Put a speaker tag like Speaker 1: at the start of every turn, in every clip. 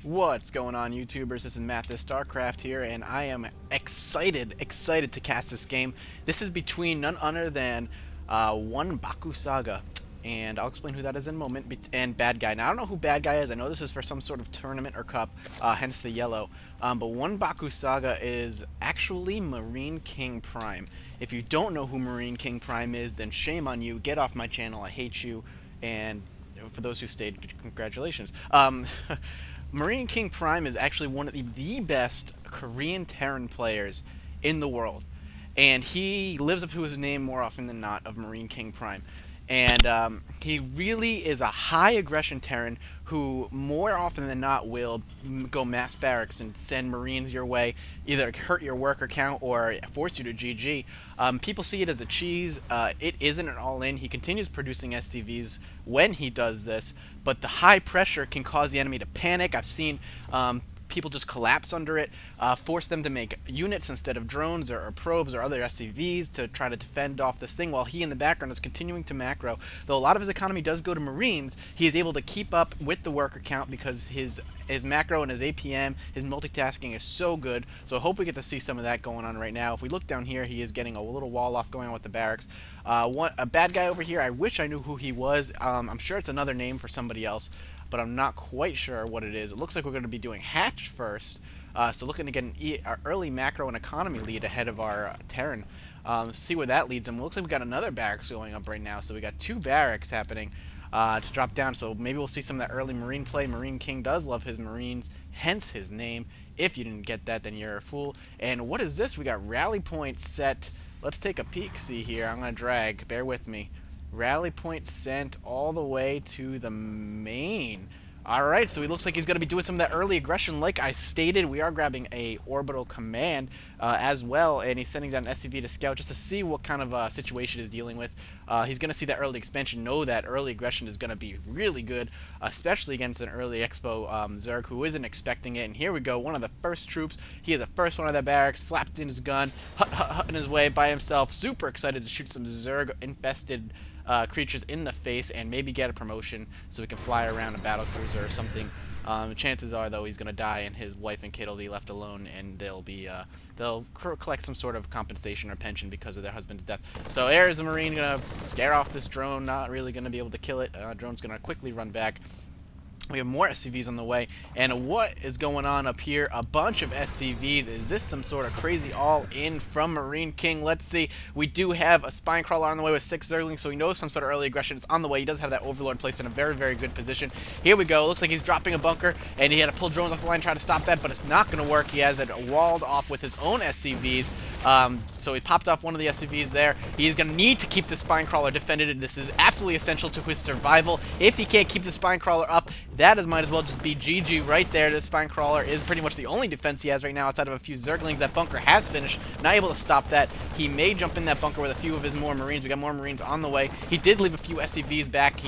Speaker 1: What's going on, YouTubers? This is Matt, the StarCraft here, and I am excited to cast this game. This is between none other than one Baku Saga, and I'll explain who that is in a moment, and Bad Guy. Now, I don't know who Bad Guy is. I know this is for some sort of tournament or cup, hence the yellow. But one Baku Saga is actually MarineKingPRIME. If you don't know who MarineKingPRIME is, then shame on you. Get off my channel. I hate you. And for those who stayed, congratulations. MarineKingPRIME is actually one of the best Korean Terran players in the world, and he lives up to his name more often than not of MarineKingPRIME. And he really is a high aggression Terran who more often than not will go mass barracks and send Marines your way, either hurt your worker count or force you to GG. People see it as a cheese. It isn't an all-in. He continues producing SCVs when he does this, but the high pressure can cause the enemy to panic. I've seen people just collapse under it, force them to make units instead of drones or probes or other SCVs to try to defend off this thing, while he in the background is continuing to macro. Though a lot of his economy does go to Marines, he is able to keep up with the worker count because his macro and his APM, his multitasking is so good. So I hope we get to see some of that going on right now. If we look down here, he is getting a little wall off going on with the barracks. A bad guy over here, I wish I knew who he was. I'm sure it's another name for somebody else, but I'm not quite sure what it is. It looks like we're going to be doing Hatch first, so looking to get an early macro and economy lead ahead of our Terran. See where that leads him. It looks like we got another barracks going up right now, so we got two barracks happening to drop down, so maybe we'll see some of that early Marine play. Marine King does love his Marines, hence his name. If you didn't get that, then you're a fool. And what is this? We got rally point set. Let's take a peek. See here, I'm going to drag. Bear with me. Rally point sent all the way to the main. Alright, so he looks like he's going to be doing some of that early aggression. Like I stated, we are grabbing a orbital command as well, and he's sending down an SCV to scout just to see what kind of situation he's dealing with. He's going to see that early expansion, know that early aggression is going to be really good, especially against an early Expo Zerg who isn't expecting it. And here we go, one of the first troops. He is the first one of that barracks, slapped in his gun, hut in his way by himself, super excited to shoot some Zerg-infested creatures in the face and maybe get a promotion so we can fly around a battle cruiser or something. Chances are, though, he's going to die and his wife and kid will be left alone, and they'll collect some sort of compensation or pension because of their husband's death. So there's the Marine going to scare off this drone, not really going to be able to kill it. Drone's going to quickly run back. We have more SCVs on the way, and what is going on up here? A bunch of SCVs. Is this some sort of crazy all-in from Marine King? Let's see. We do have a spine crawler on the way with 6 Zerglings, so we know some sort of early aggression is on the way. He does have that Overlord placed in a very, very good position. Here we go. Looks like he's dropping a bunker, and he had to pull drones off the line, try to stop that, but it's not going to work. He has it walled off with his own SCVs. So he popped off one of the SCVs there. He's going to need to keep the spine crawler defended. This is absolutely essential to his survival. If he can't keep the spine crawler up, that might as well just be GG right there. The spine crawler is pretty much the only defense he has right now outside of a few Zerglings. That bunker has finished. Not able to stop that. He may jump in that bunker with a few of his more Marines. We got more Marines on the way. He did leave a few SCVs back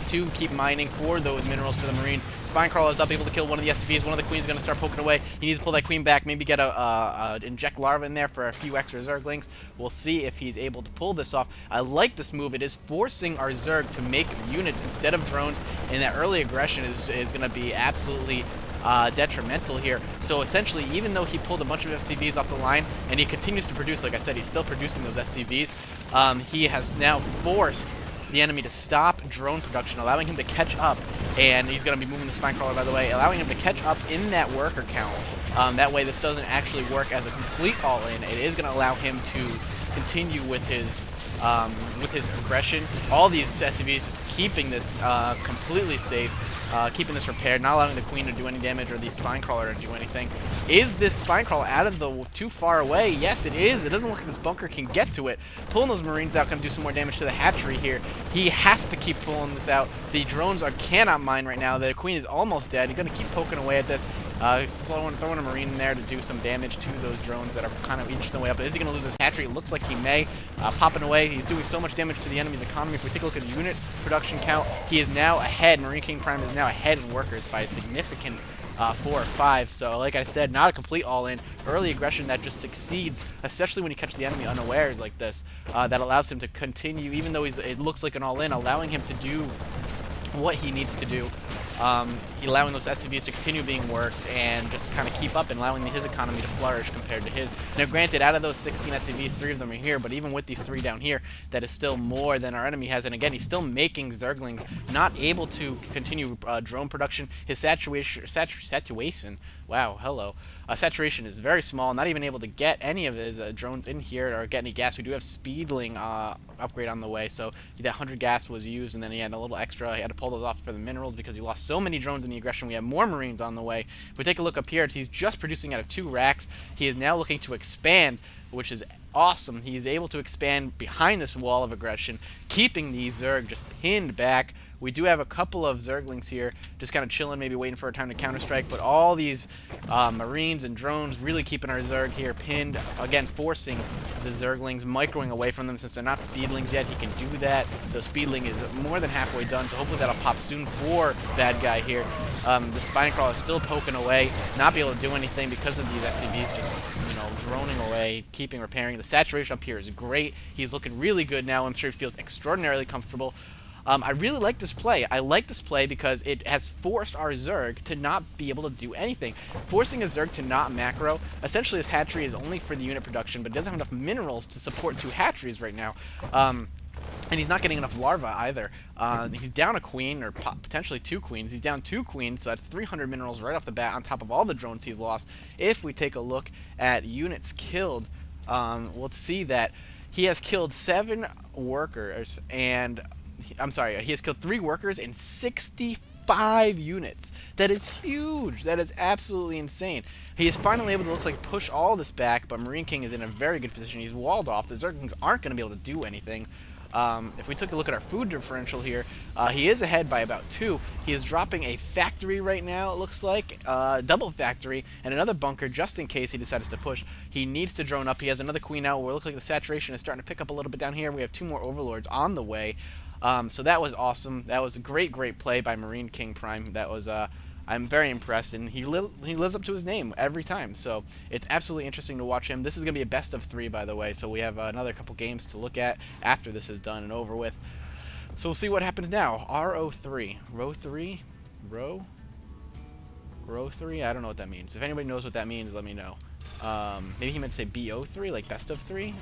Speaker 1: to keep mining for those minerals for the Marine. Spine crawler is up, able to kill one of the SCVs. One of the queens is going to start poking away. He needs to pull that queen back, maybe get a inject larva in there for a few extra Zerglings. We'll see if he's able to pull this off. I like this move. It is forcing our Zerg to make units instead of drones, and that early aggression is going to be absolutely detrimental here. So essentially, even though he pulled a bunch of SCVs off the line, and he continues to produce, like I said, he's still producing those SCVs, he has now forced the enemy to stop drone production, allowing him to catch up, and he's going to be moving the spine crawler, by the way, allowing him to catch up in that worker count. That way this doesn't actually work as a complete all-in. It is going to allow him to continue with his aggression. All these SCVs just keeping this completely safe, keeping this repaired, not allowing the queen to do any damage or the spine crawler to do anything. Is this spine crawler out of the too far away? Yes, it is. It doesn't look like this bunker can get to it. Pulling those Marines out can do some more damage to the hatchery here. He has to keep pulling this out. The drones cannot mine right now. The queen is almost dead. He's going to keep poking away at this. Throwing a Marine in there to do some damage to those drones that are kind of inching their way up. Is he going to lose his hatchery? It looks like he may. Popping away. He's doing so much damage to the enemy's economy. If we take a look at the unit production count, he is now ahead. MarineKingPRIME is now ahead in workers by a significant 4 or 5. So, like I said, not a complete all-in. Early aggression that just succeeds, especially when you catch the enemy unawares like this. That allows him to continue, even though it looks like an all-in, allowing him to do what he needs to do allowing those SCVs to continue being worked and just kind of keep up and allowing his economy to flourish compared to his. Now, granted, out of those 16 SCVs, 3 of them are here, but even with these 3 down here, that is still more than our enemy has. And again, he's still making Zerglings, not able to continue drone production. His saturation, wow, hello. Saturation is very small, not even able to get any of his drones in here or get any gas. We do have Speedling upgrade on the way, so that 100 gas was used, and then he had a little extra. He had to pull those off for the minerals because he lost so many drones in the aggression. We have more Marines on the way. If we take a look up here, he's just producing out of 2 racks. He is now looking to expand, which is awesome. He is able to expand behind this wall of aggression, keeping the Zerg just pinned back. We do have a couple of Zerglings here, just kind of chilling, maybe waiting for a time to counterstrike, but all these Marines and drones really keeping our Zerg here pinned, again, forcing the Zerglings, microing away from them since they're not Speedlings yet. He can do that. The Speedling is more than halfway done, so hopefully that'll pop soon for Badguy here. The Spine Crawler is still poking away, not be able to do anything because of these SCVs just, you know, droning away, keeping repairing. The saturation up here is great. He's looking really good now. I'm sure he feels extraordinarily comfortable. I really like this play. I like this play because it has forced our Zerg to not be able to do anything. Forcing a Zerg to not macro, essentially his hatchery is only for the unit production, but doesn't have enough minerals to support 2 hatcheries right now. And he's not getting enough larvae either. He's down a queen, or potentially 2 queens. He's down 2 queens, so that's 300 minerals right off the bat on top of all the drones he's lost. If we take a look at units killed, we'll see that he has killed 7 workers, and I'm sorry, he has killed 3 workers and 65 units. That is huge. That is absolutely insane. He is finally able to look like push all this back, but Marine King is in a very good position. He's walled off. The Zerglings aren't going to be able to do anything. If we took a look at our food differential here, he is ahead by about 2. He is dropping a factory right now, it looks like, double factory, and another bunker just in case he decides to push. He needs to drone up. He has another queen out where it looks like the saturation is starting to pick up a little bit down here. We have 2 more overlords on the way. So that was awesome. That was a great play by MarineKingPRIME. That was, I'm very impressed, and he lives up to his name every time. So it's absolutely interesting to watch him. This is going to be a best of 3, by the way, so we have another couple games to look at after this is done and over with. So we'll see what happens now. RO3. Row 3? Row 3? I don't know what that means. If anybody knows what that means, let me know. Maybe he meant to say BO3, like best of 3?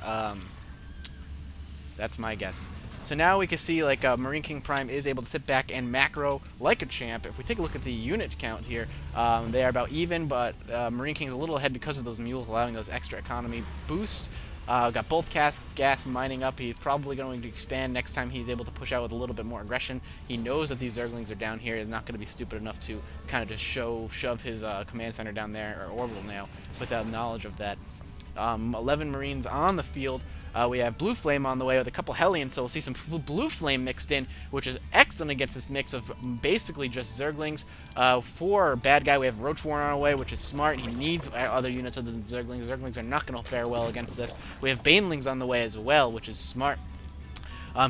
Speaker 1: That's my guess. So now we can see like MarineKingPRIME is able to sit back and macro like a champ. If we take a look at the unit count here, they are about even, but Marine King is a little ahead because of those mules allowing those extra economy boost. Got both gas mining up. He's probably going to expand next time he's able to push out with a little bit more aggression. He knows that these Zerglings are down here. He's not going to be stupid enough to kind of just shove his command center down there, or orbital now, without knowledge of that. 11 Marines on the field. We have Blue Flame on the way with a couple Hellions, so we'll see some Blue Flame mixed in, which is excellent against this mix of basically just Zerglings. For Badguy, we have Roach Warren on the way, which is smart. He needs other units other than Zerglings. Zerglings are not going to fare well against this. We have Banelings on the way as well, which is smart.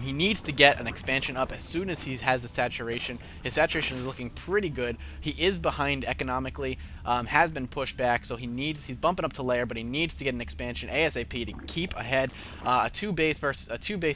Speaker 1: He needs to get an expansion up as soon as he has the saturation. His saturation is looking pretty good. He is behind economically, has been pushed back, so he's bumping up to layer, but he needs to get an expansion ASAP to keep ahead. A 2-base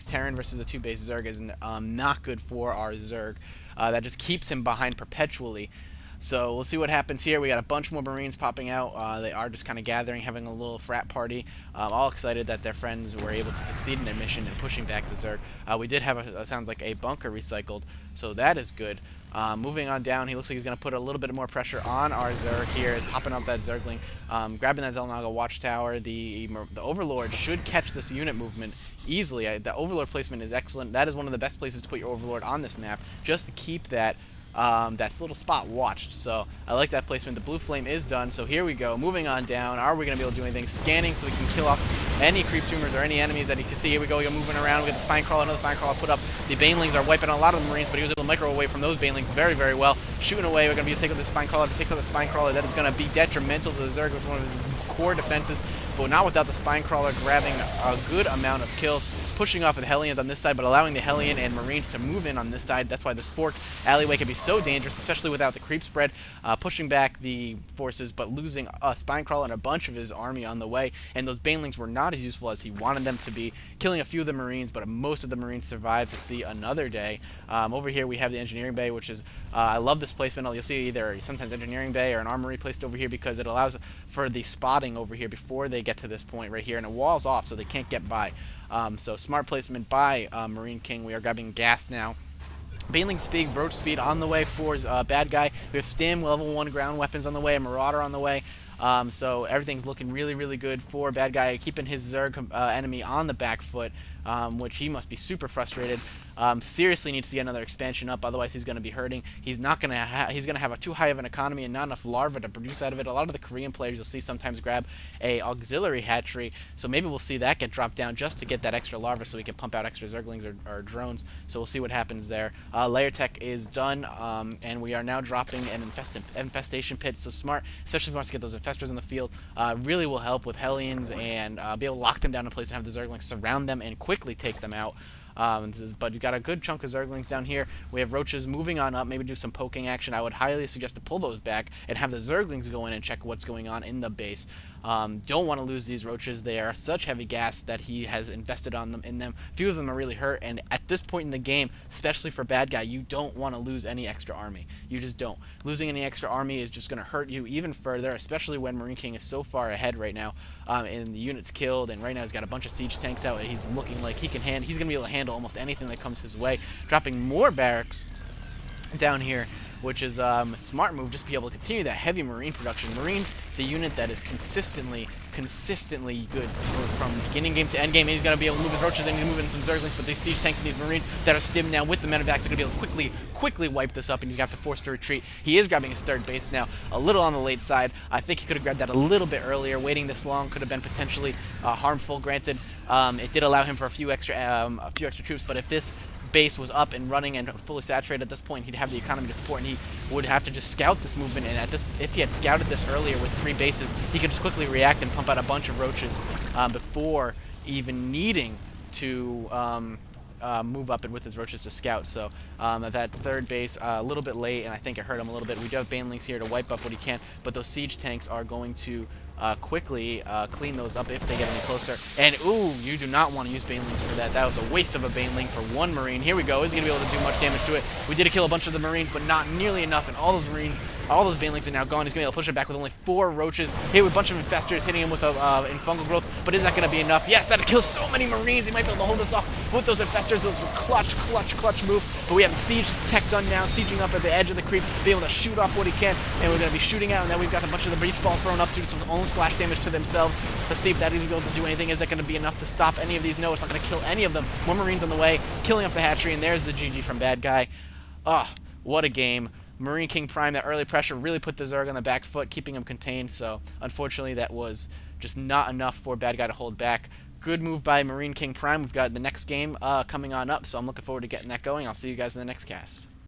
Speaker 1: Terran versus a 2-base Zerg is not good for our Zerg. That just keeps him behind perpetually. So we'll see what happens here. We got a bunch more Marines popping out. They are just kind of gathering, having a little frat party, all excited that their friends were able to succeed in their mission and pushing back the Zerg. We did have sounds like a bunker recycled, so that is good. Moving on down, he looks like he's going to put a little bit more pressure on our Zerg here, popping up that Zergling, grabbing that Xel'Naga Watchtower. The Overlord should catch this unit movement easily. The Overlord placement is excellent. That is one of the best places to put your Overlord on this map, just to keep that little spot watched. So I like that placement. The Blue Flame is done, so here we go. Moving on down. Are we going to be able to do anything? Scanning so we can kill off any creep tumors or any enemies that you can see. Here we go. We're moving around. We got the Spine Crawler, another Spine Crawler put up. The Banelings are wiping out a lot of the Marines, but he was able to micro away from those Banelings very, very well. Shooting away. We're going to be able to take out the Spine Crawler. Take out the Spine Crawler. That is going to be detrimental to the Zerg with one of his core defenses, but not without the Spine Crawler grabbing a good amount of kills. pushing off with Hellions on this side, but allowing the Hellion and Marines to move in on this side. That's why this forked alleyway can be so dangerous, especially without the creep spread, pushing back the forces, but losing a Spinecrawler and a bunch of his army on the way. And those Banelings were not as useful as he wanted them to be, killing a few of the Marines, but most of the Marines survived to see another day. Over here we have the engineering bay, which is, I love this placement. You'll see either sometimes engineering bay or an armory placed over here because it allows for the spotting over here before they get to this point right here, and it walls off so they can't get by. So smart placement by Marine King. We are grabbing gas now. Baneling speed, Roach speed on the way for Bad Guy. We have Stim, level 1 ground weapons on the way, a Marauder on the way. So everything's looking really, really good for Bad Guy, keeping his Zerg enemy on the back foot, which he must be super frustrated. Seriously needs to get another expansion up, otherwise he's going to be hurting. He's not going to he's going to have a too high of an economy and not enough larvae to produce out of it. A lot of the Korean players you'll see sometimes grab a auxiliary hatchery, so maybe we'll see that get dropped down just to get that extra larva so we can pump out extra Zerglings or drones. So we'll see what happens there. Layer tech is done, and we are now dropping an infestation pit. So smart, especially if we want to get those infestors in the field, really will help with Hellions and be able to lock them down in place and have the Zerglings surround them and quickly take them out. But you've got a good chunk of Zerglings down here. We have Roaches moving on up, maybe do some poking action. I would highly suggest to pull those back and have the Zerglings go in and check what's going on in the base. Don't want to lose these Roaches. They are such heavy gas that he has invested on them in them. A few of them are really hurt, and at this point in the game, especially for Bad Guy, you don't want to lose any extra army. You just don't. Losing any extra army is just going to hurt you even further, especially when Marine King is so far ahead right now, and the units killed, and right now he's got a bunch of siege tanks out, and he's looking like he's going to be able to handle almost anything that comes his way. Dropping more barracks down here, which is a smart move, just to be able to continue that heavy Marine production. Marines, the unit that is consistently good from beginning game to end game. And he's going to be able to move his Roaches and move in some Zerglings, but these siege tanks and these Marines that are stimmed now with the medevacs are going to be able to quickly wipe this up, and he's going to have to force to retreat. He is grabbing his third base now, a little on the late side. I think he could have grabbed that a little bit earlier. Waiting this long could have been potentially harmful. Granted, it did allow him for a few extra troops, but if this base was up and running and fully saturated at this point, he'd have the economy to support, and he would have to just scout this movement. And if he had scouted this earlier with 3 bases, he could just quickly react and pump out a bunch of Roaches before even needing to move up and with his Roaches to scout. So that third base a little bit late, and I think it hurt him a little bit. We do have Banelings here to wipe up what he can, but those siege tanks are going to quickly clean those up if they get any closer. And ooh, you do not want to use Banelings for that. That was a waste of a Baneling for 1 Marine. Here we go. Is he going to be able to do much damage to it? We did kill a bunch of the Marines, but not nearly enough, and all those Banelings are now gone. He's going to be able to push it back with only 4 Roaches. Hit with a bunch of infestors, hitting him with in fungal growth, but is that going to be enough? Yes, that'll kill so many Marines. He might be able to hold us off with those infestors. It was a clutch move. But we have siege tech done now, sieging up at the edge of the creep, be able to shoot off what he can, and we're going to be shooting out, and then we've got a bunch of the breach balls thrown up to do some own splash damage to themselves. Let's see if that is going to do anything. Is that going to be enough to stop any of these? No, it's not going to kill any of them. More Marines on the way, killing off the hatchery, and there's the GG from Bad Guy. What a game. Marine King Prime, that early pressure really put the Zerg on the back foot, keeping him contained, so unfortunately that was just not enough for Bad Guy to hold back. Good move by Marine King Prime. We've got the next game coming on up, so I'm looking forward to getting that going. I'll see you guys in the next cast.